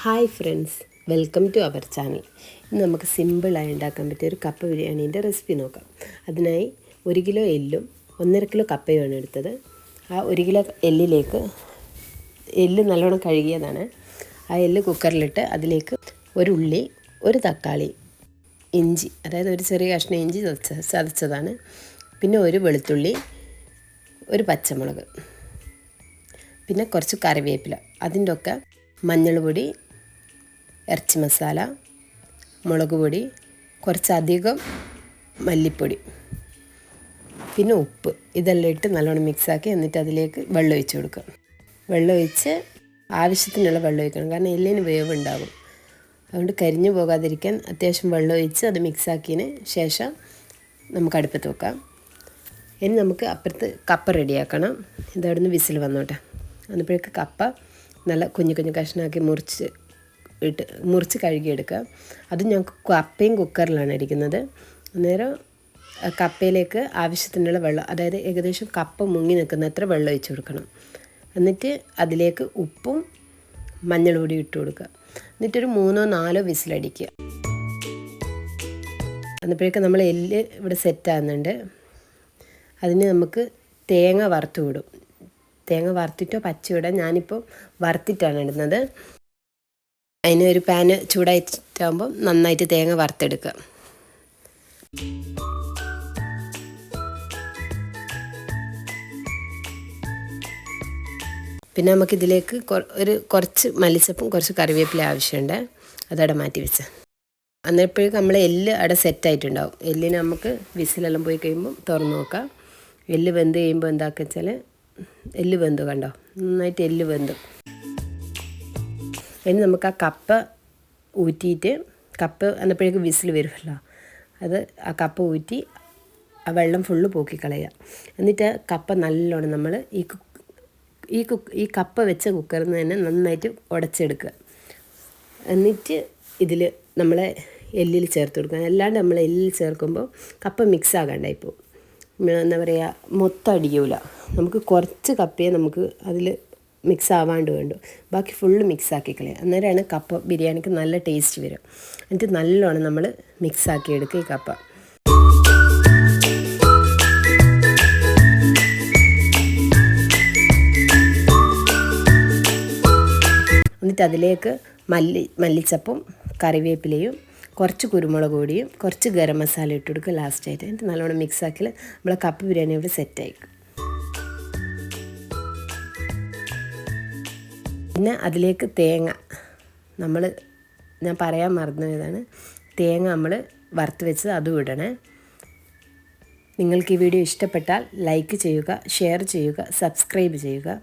Hi friends, welcome to our channel. ഇന്ന് നമുക്ക് സിമ്പിളായി ഉണ്ടാക്കാൻ പറ്റിയ ഒരു കപ്പ ബിരിയാണീൻ്റെ റെസിപ്പി നോക്കാം. അതിനായി 1 കിലോ എല്ലും 1.5 കിലോ കപ്പയുമാണ് എടുത്തത്. ആ 1 കിലോ എല്ലിലേക്ക് എല്ല് നല്ലോണം കഴുകിയതാണ്. ആ എല്ല് കുക്കറിലിട്ട് അതിലേക്ക് ഒരു ഉള്ളി, ഒരു തക്കാളി, ഇഞ്ചി, അതായത് ഒരു ചെറിയ കഷ്ണം ഇഞ്ചി ചതച്ചതാണ്, പിന്നെ ഒരു വെളുത്തുള്ളി, ഒരു പച്ചമുളക്, പിന്നെ കുറച്ച് കറിവേപ്പില, അതിൻ്റെ ഒക്കെ മഞ്ഞൾ പൊടി, ഇറച്ചി മസാല, മുളക് പൊടി, കുറച്ചധികം മല്ലിപ്പൊടി, പിന്നെ ഉപ്പ്, ഇതെല്ലാം ഇട്ട് നല്ലോണം മിക്സാക്കി എന്നിട്ട് അതിലേക്ക് വെള്ളം ഒഴിച്ച് കൊടുക്കുക. വെള്ളം ഒഴിച്ച് ആവശ്യത്തിനുള്ള വെള്ളം ഒഴിക്കണം, കാരണം എല്ലിന് വേവുണ്ടാകും. അതുകൊണ്ട് കരിഞ്ഞു പോകാതിരിക്കാൻ അത്യാവശ്യം വെള്ളം ഒഴിച്ച് അത് മിക്സാക്കിയതിന് ശേഷം നമുക്ക് അടുപ്പത്ത് വെക്കാം. ഇനി നമുക്ക് അപ്പുറത്ത് കപ്പ റെഡിയാക്കണം. ഇതവിടുന്ന് വിസിൽ വന്നോട്ടെ. അന്നപ്പോഴേക്ക് കപ്പ നല്ല കുഞ്ഞു കുഞ്ഞു കഷ്ണമാക്കി മുറിച്ച് കഴുകിയെടുക്കുക. അത് ഞങ്ങൾക്ക് കപ്പയും കുക്കറിലാണ് ഇരിക്കുന്നത്. അന്നേരം കപ്പയിലേക്ക് ആവശ്യത്തിനുള്ള വെള്ളം, അതായത് ഏകദേശം കപ്പ മുങ്ങി നിൽക്കുന്നത്ര വെള്ളം ഒഴിച്ച് കൊടുക്കണം. എന്നിട്ട് അതിലേക്ക് ഉപ്പും മഞ്ഞൾ പൊടി ഇട്ട് കൊടുക്കുക. എന്നിട്ടൊരു 3-4 വിസിലടിക്കുക. അന്നപ്പോഴേക്ക് നമ്മൾ എല്ല് ഇവിടെ സെറ്റാകുന്നുണ്ട്. അതിന് നമുക്ക് തേങ്ങ വറുത്ത് വിടും. തേങ്ങ വറുത്തിട്ടോ പച്ചയിടാം. ഞാനിപ്പോൾ വറുത്തിട്ടാണ് ഇടുന്നത്. അതിന് ഒരു പാന് ചൂടായിട്ടാകുമ്പോൾ നന്നായിട്ട് തേങ്ങ വറുത്തെടുക്കുക. പിന്നെ നമുക്കിതിലേക്ക് കുറച്ച് മല്ലിച്ചപ്പും കുറച്ച് കറിവേപ്പില ആവശ്യമുണ്ട്. അതവിടെ മാറ്റി വെച്ച് അന്നപ്പോഴേക്കും നമ്മൾ എല്ല് അവിടെ സെറ്റായിട്ടുണ്ടാവും. എല്ലിന് നമുക്ക് വിസിലെല്ലാം പോയി കഴിയുമ്പോൾ തുറന്ന് നോക്കാം. എല്ല് വെന്ത് കഴിയുമ്പോൾ എന്താക്കുക വെച്ചാൽ, എല്ല് വെന്തു കണ്ടോ, നന്നായിട്ട് എല്ല് വെന്തു. ഇനി നമുക്ക് ആ കപ്പ ഊറ്റിയിട്ട്, കപ്പ അന്നപ്പോഴേക്ക് വിസിൽ വരുമല്ലോ, അത് ആ കപ്പ ഊറ്റി ആ വെള്ളം ഫുള്ള് പോക്കിക്കളയുക. എന്നിട്ട് കപ്പ നല്ലോണം നമ്മൾ ഈ കപ്പ വെച്ച കുക്കറിൽ നിന്ന് തന്നെ നന്നായിട്ട് ഉടച്ചെടുക്കുക. എന്നിട്ട് ഇതിൽ നമ്മളെ എല്ലിൽ ചേർത്ത് കൊടുക്കുക. അല്ലാണ്ട് നമ്മൾ എല്ലിൽ ചേർക്കുമ്പോൾ കപ്പ മിക്സ് ആകാണ്ടായിപ്പോൾ, എന്താ പറയുക, മൊത്തം അടിയൂല. നമുക്ക് കുറച്ച് കപ്പയെ നമുക്ക് അതിൽ മിക്സ് ആവാണ്ട് വേണ്ടു, ബാക്കി ഫുള്ള് മിക്സ് ആക്കി കളയുക. അന്നേരമാണ് കപ്പ ബിരിയാണിക്ക് നല്ല ടേസ്റ്റ് വരും. എന്നിട്ട് നല്ലോണം നമ്മൾ മിക്സ് ആക്കി എടുക്കുക ഈ കപ്പ. എന്നിട്ട് അതിലേക്ക് മല്ലിച്ചപ്പും കറിവേപ്പിലയും കുറച്ച് കുരുമുളക് പൊടിയും കുറച്ച് ഗരം മസാല ഇട്ട് കൊടുക്കുക ലാസ്റ്റായിട്ട്. എന്നിട്ട് നല്ലോണം മിക്സാക്കി നമ്മളെ കപ്പ ബിരിയാണി ഇവിടെ സെറ്റായിരിക്കും. പിന്നെ അതിലേക്ക് തേങ്ങ ഞാൻ പറയാൻ മറന്നുപോയതാണ്, തേങ്ങ നമ്മൾ വറുത്ത് വെച്ചത് അതും ഇടണേ. നിങ്ങൾക്ക് ഈ വീഡിയോ ഇഷ്ടപ്പെട്ടാൽ ലൈക്ക് ചെയ്യുക, ഷെയർ ചെയ്യുക, സബ്സ്ക്രൈബ് ചെയ്യുക.